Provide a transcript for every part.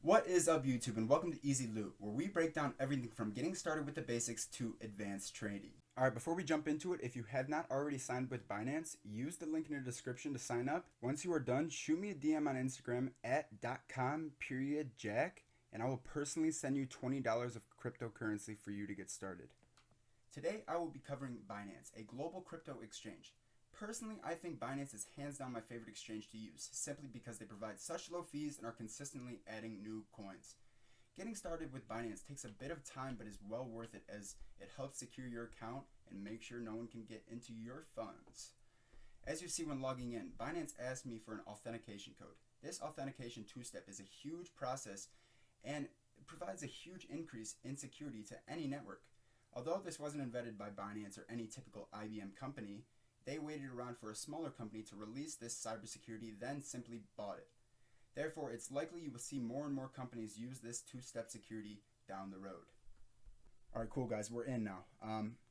What is up, YouTube, and welcome to Easy Loot, where we break down everything from getting started with the basics to advanced trading. Alright, before we jump into it, if you have not already signed with Binance, use the link in the description to sign up. Once you are done, shoot me a DM on Instagram at .com.jack, and I will personally send you $20 of cryptocurrency for you to get started. Today, I will be covering Binance, a global crypto exchange. Personally, I think Binance is hands down my favorite exchange to use, simply because they provide such low fees and are consistently adding new coins. Getting started with Binance takes a bit of time, but is well worth it as it helps secure your account and make sure no one can get into your funds. As you see when logging in, Binance asked me for an authentication code. This authentication two-step is a huge process and provides a huge increase in security to any network. Although this wasn't invented by Binance or any typical IBM company, they waited around for a smaller company to release this cybersecurity, then simply bought it. Therefore, it's likely you will see more and more companies use this two-step security down the road. Alright, cool guys, we're in now.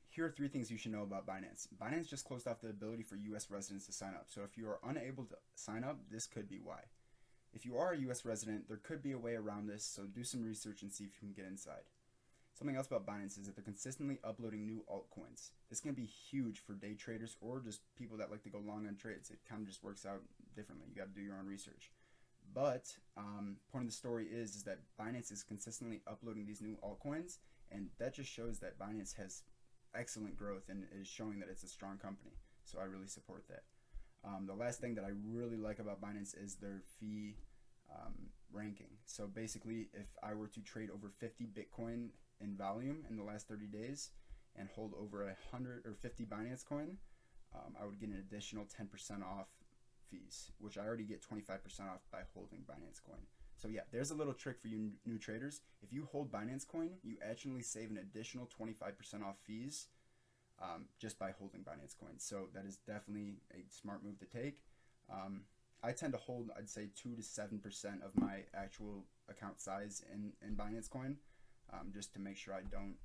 Here are 3 things you should know about Binance. Binance just closed off the ability for US residents to sign up, so if you are unable to sign up, this could be why. If you are a US resident, there could be a way around this, so do some research and see if you can get inside. Something else about Binance is that they're consistently uploading new altcoins. This can be huge for day traders or just people that like to go long on trades. It kind of just works out differently. You got to do your own research. But point of the story is that Binance is consistently uploading these new altcoins, and that just shows that Binance has excellent growth and is showing that it's a strong company. So I really support that. The last thing that I really like about Binance is their fee ranking. So basically, if I were to trade over 50 Bitcoin in volume in the last 30 days and hold over 100 or 50 Binance coin, I would get an additional 10% off fees, which I already get 25% off by holding Binance coin. So yeah, there's a little trick for you new traders. If you hold Binance coin, you actually save an additional 25% off fees just by holding Binance coin. So that is definitely a smart move to take. I tend to hold, I'd say, 2 to 7% of my actual account size in Binance coin, just to make sure I don't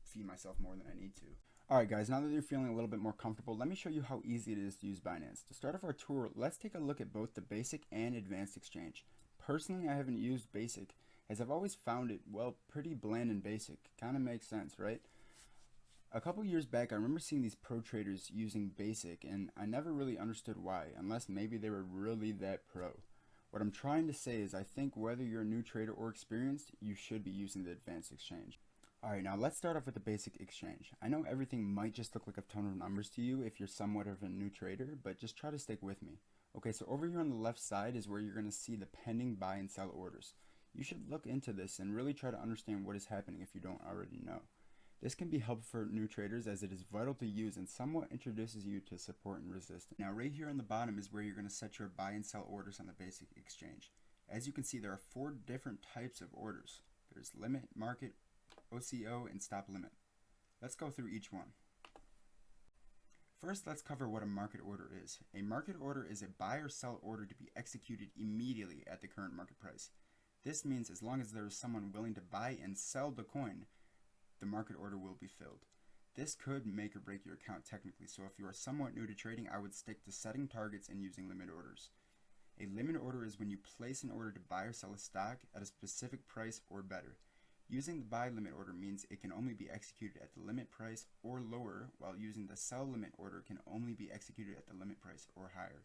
fee myself more than I need to. Alright guys, now that you're feeling a little bit more comfortable, let me show you how easy it is to use Binance. To start off our tour, let's take a look at both the basic and advanced exchange. Personally, I haven't used basic, as I've always found it, well, pretty bland and basic. Kind of makes sense, right? A couple years back, I remember seeing these pro traders using basic, and I never really understood why, unless maybe they were really that pro. What I'm trying to say is I think whether you're a new trader or experienced, you should be using the advanced exchange. Alright, now let's start off with the basic exchange. I know everything might just look like a ton of numbers to you if you're somewhat of a new trader, but just try to stick with me. Okay, so over here on the left side is where you're going to see the pending buy and sell orders. You should look into this and really try to understand what is happening if you don't already know. This can be helpful for new traders as it is vital to use and somewhat introduces you to support and resistance. Now right here on the bottom is where you're going to set your buy and sell orders on the basic exchange. As you can see, there are 4 different types of orders. There's limit, market, OCO, and stop limit. Let's go through each one. First, let's cover what a market order is. A market order is a buy or sell order to be executed immediately at the current market price. This means as long as there is someone willing to buy and sell the coin, the market order will be filled. This could make or break your account technically, so if you are somewhat new to trading, I would stick to setting targets and using limit orders. A limit order is when you place an order to buy or sell a stock at a specific price or better. Using the buy limit order means it can only be executed at the limit price or lower, while using the sell limit order can only be executed at the limit price or higher.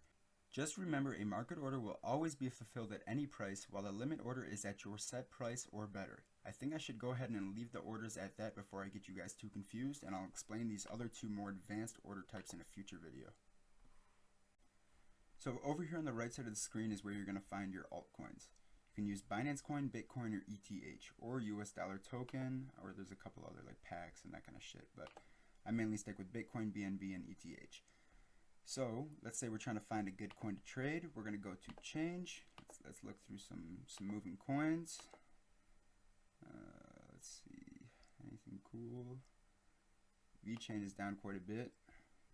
Just remember, a market order will always be fulfilled at any price, while a limit order is at your set price or better. I think I should go ahead and leave the orders at that before I get you guys too confused, and I'll explain these other 2 more advanced order types in a future video. So over here on the right side of the screen is where you're going to find your altcoins. You can use Binance Coin, Bitcoin, or ETH, or US dollar token, or there's a couple other like packs and that kind of shit, but I mainly stick with Bitcoin, BNB, and ETH. So let's say we're trying to find a good coin to trade. We're going to go to change. Let's look through some moving coins. Let's see, anything cool. VeChain is down quite a bit.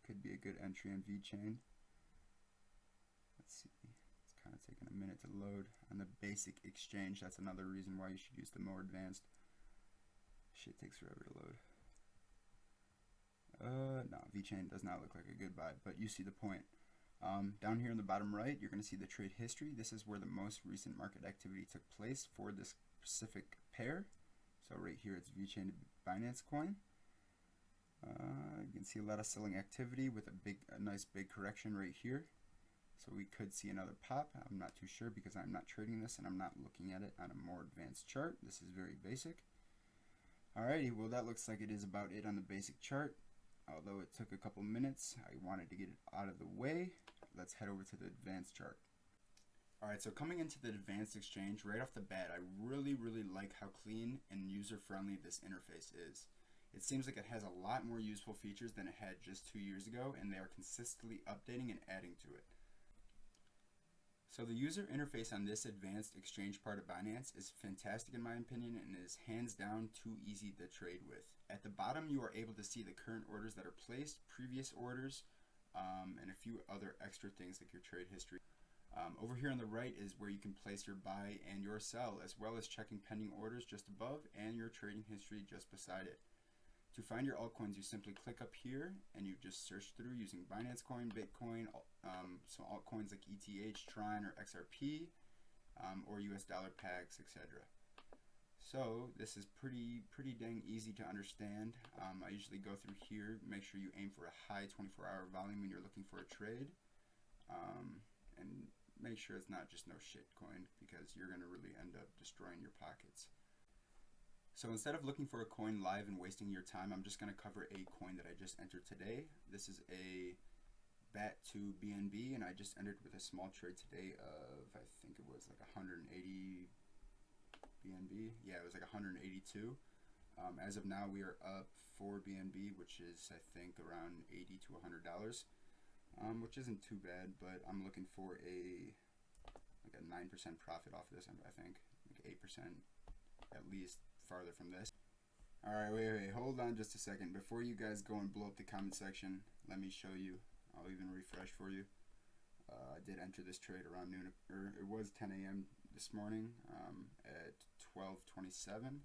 Could be a good entry on VeChain. Let's see, it's kind of taking a minute to load on the basic exchange. That's another reason why you should use the more advanced. Shit takes forever to load. No, VeChain does not look like a good buy, but you see the point. Down here in the bottom right, you're going to see the trade history. This is where the most recent market activity took place for this specific pair. So right here it's VeChain to Binance coin. You can see a lot of selling activity with a nice big correction right here. So we could see another pop. I'm not too sure because I'm not trading this and I'm not looking at it on a more advanced chart. This is very basic. Alrighty, well that looks like it is about it on the basic chart. Although it took a couple minutes, I wanted to get it out of the way. Let's head over to the advanced chart. Alright, so coming into the advanced exchange, right off the bat, I really like how clean and user-friendly this interface is. It seems like it has a lot more useful features than it had just 2 years ago, and they are consistently updating and adding to it. So the user interface on this advanced exchange part of Binance is fantastic in my opinion, and is hands down too easy to trade with. At the bottom you are able to see the current orders that are placed, previous orders, and a few other extra things like your trade history. Over here on the right is where you can place your buy and your sell, as well as checking pending orders just above and your trading history just beside it. To find your altcoins, you simply click up here and you just search through using Binance Coin, Bitcoin, some altcoins like ETH, Trine, or XRP, or US dollar packs, etc. So this is pretty dang easy to understand. I usually go through here, make sure you aim for a high 24-hour volume when you're looking for a trade, and make sure it's not just no shit coin, because you're going to really end up destroying your pockets. So instead of looking for a coin live and wasting your time, I'm just going to cover a coin that I just entered today. This is a BAT to BNB, and I just entered with a small trade today of, I think it was like 180 BNB. Yeah, it was like 182. As of now, we are up for BNB, which is, I think, around $80 to $100, which isn't too bad, but I'm looking for a 9% profit off of this, I think, like 8% at least farther from this. Alright, wait, hold on just a second. Before you guys go and blow up the comment section, let me show you. I'll even refresh for you. I did enter this trade around noon, or it was 10 a.m. this morning at 12:27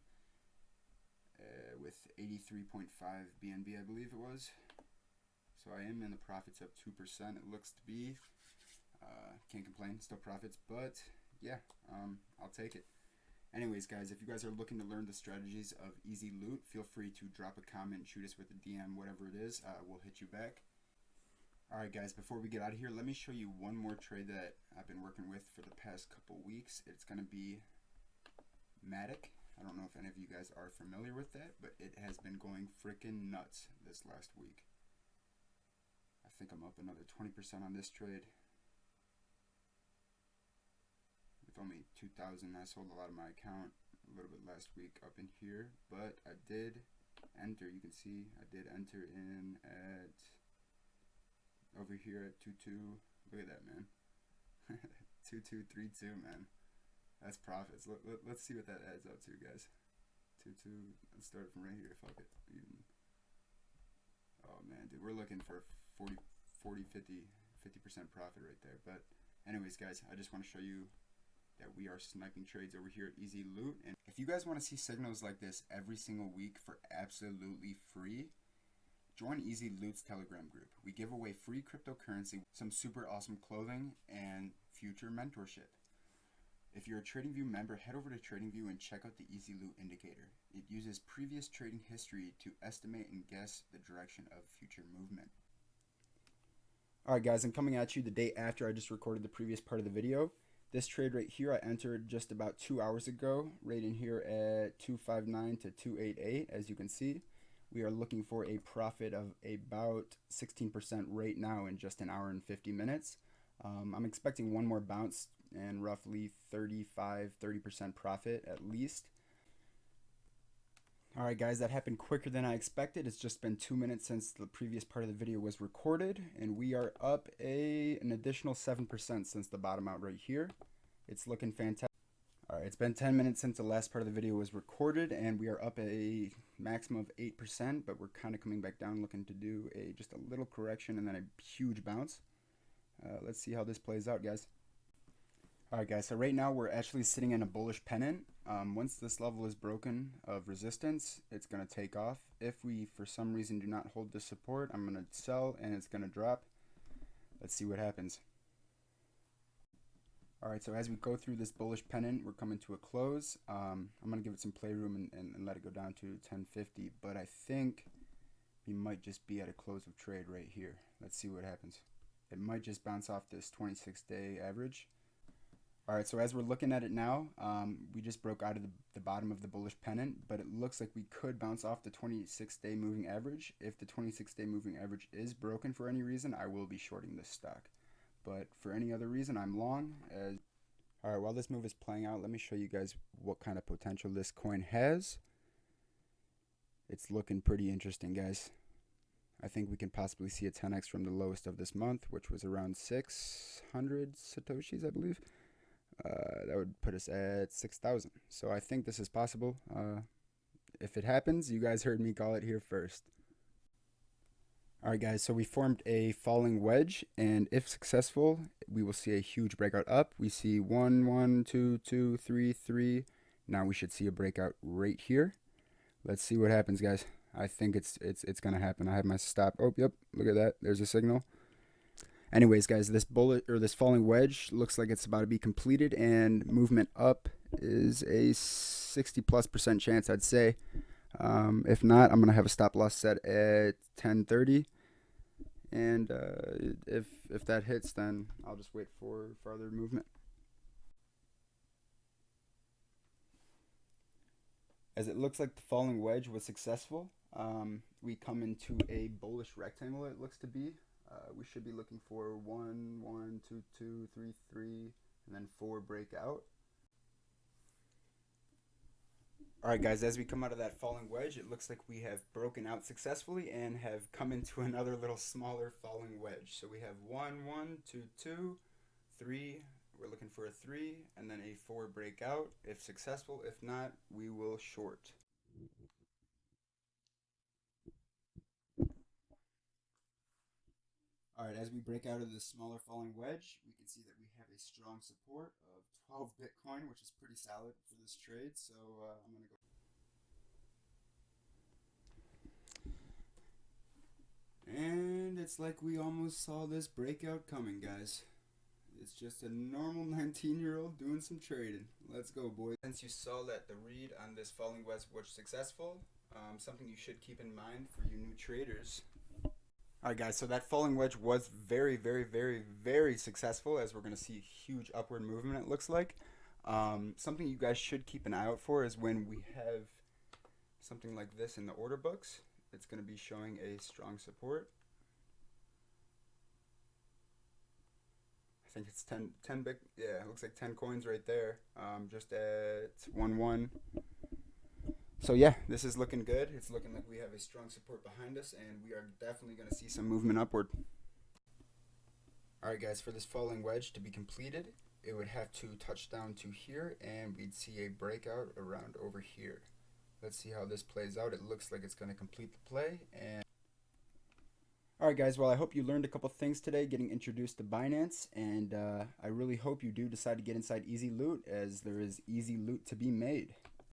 with 83.5 BNB, I believe it was. So I am in the profits, up 2%. It looks to be. Can't complain, still profits, but yeah, I'll take it. Anyways, guys, if you guys are looking to learn the strategies of easy loot, feel free to drop a comment, shoot us with a DM, whatever it is. We'll hit you back. Alright, guys, before we get out of here, let me show you one more trade that I've been working with for the past couple weeks. It's going to be Matic. I don't know if any of you guys are familiar with that, but it has been going freaking nuts this last week. I think I'm up another 20% on this trade. With only 2,000, I sold a lot of my account a little bit last week up in here, but I did enter. You can see I did enter in at over here at 22. Look at that, man. 2232, man. That's profits. Let's see what that adds up to, guys. 22. Let's start from right here. Fuck it. Even. Oh man, dude, we're looking for 40, 50% profit right there. But anyways, guys, I just want to show you that we are sniping trades over here at Easy Loot. And if you guys want to see signals like this every single week for absolutely free, join Easy Loot's Telegram group. We give away free cryptocurrency, some super awesome clothing, and future mentorship. If you're a TradingView member, head over to TradingView and check out the Easy Loot indicator. It uses previous trading history to estimate and guess the direction of future movement. Alright guys, I'm coming at you the day after I just recorded the previous part of the video. This trade right here I entered just about 2 hours ago, right in here at 259 to 288. As you can see, we are looking for a profit of about 16% right now in just an hour and 50 minutes. I'm expecting one more bounce and roughly 30% profit at least. Alright guys, that happened quicker than I expected. It's just been 2 minutes since the previous part of the video was recorded, and we are up an additional 7% since the bottom out right here. It's looking fantastic. Alright, it's been 10 minutes since the last part of the video was recorded, and we are up a maximum of 8%, but we're kind of coming back down, looking to do just a little correction and then a huge bounce. Let's see how this plays out, guys. Alright guys, so right now we're actually sitting in a bullish pennant. Once this level is broken of resistance, it's going to take off. If we for some reason do not hold this support, I'm going to sell and it's going to drop. Let's see what happens. Alright, so as we go through this bullish pennant, we're coming to a close. I'm going to give it some playroom and let it go down to 1050, but I think we might just be at a close of trade right here. Let's see what happens. It might just bounce off this 26-day average. Alright, so as we're looking at it now, we just broke out of the bottom of the bullish pennant, but it looks like we could bounce off the 26-day moving average. If the 26-day moving average is broken for any reason, I will be shorting this stock. But for any other reason, I'm long. Alright, while this move is playing out, let me show you guys what kind of potential this coin has. It's looking pretty interesting, guys. I think we can possibly see a 10x from the lowest of this month, which was around 600 Satoshis, I believe. That would put us at 6,000. So I think this is possible. If it happens, you guys heard me call it here first. Alright guys, so we formed a falling wedge, and if successful, we will see a huge breakout up. We see 1, 1, 2, 2, 3, 3. Now we should see a breakout right here. Let's see what happens, guys. I think it's gonna happen. I have my stop. Oh, yep, look at that. There's a signal. Anyways, guys, this this falling wedge looks like it's about to be completed, and movement up is a 60+% chance, I'd say. If not, I'm gonna have a stop loss set at 1030, and if that hits, then I'll just wait for further movement. As it looks like the falling wedge was successful, we come into a bullish rectangle. It looks to be. We should be looking for 1, 1, 2, 2, 3, 3, and then 4 breakout. Alright guys, as we come out of that falling wedge, it looks like we have broken out successfully and have come into another little smaller falling wedge. So we have 1, 1, 2, 2, 3, we're looking for a 3, and then a 4 breakout if successful. If not, we will short. Alright, as we break out of this smaller falling wedge, we can see that we have a strong support of 12 Bitcoin, which is pretty solid for this trade. So I'm going to go. And it's like we almost saw this breakout coming, guys. It's just a normal 19-year-old doing some trading. Let's go, boys. Since you saw that the read on this falling wedge was successful, something you should keep in mind for you new traders. Alright guys, so that falling wedge was very, very, very, very successful, as we're going to see huge upward movement, it looks like. Something you guys should keep an eye out for is when we have something like this in the order books. It's going to be showing a strong support. I think it's 10 big, yeah, it looks like 10 coins right there, just at 1-1. So yeah, this is looking good. It's looking like we have a strong support behind us, and we are definitely going to see some movement upward. Alright guys, for this falling wedge to be completed, it would have to touch down to here, and we'd see a breakout around over here. Let's see how this plays out. It looks like it's going to complete the play. And alright guys, well I hope you learned a couple things today getting introduced to Binance, and I really hope you do decide to get inside Easy Loot, as there is easy loot to be made.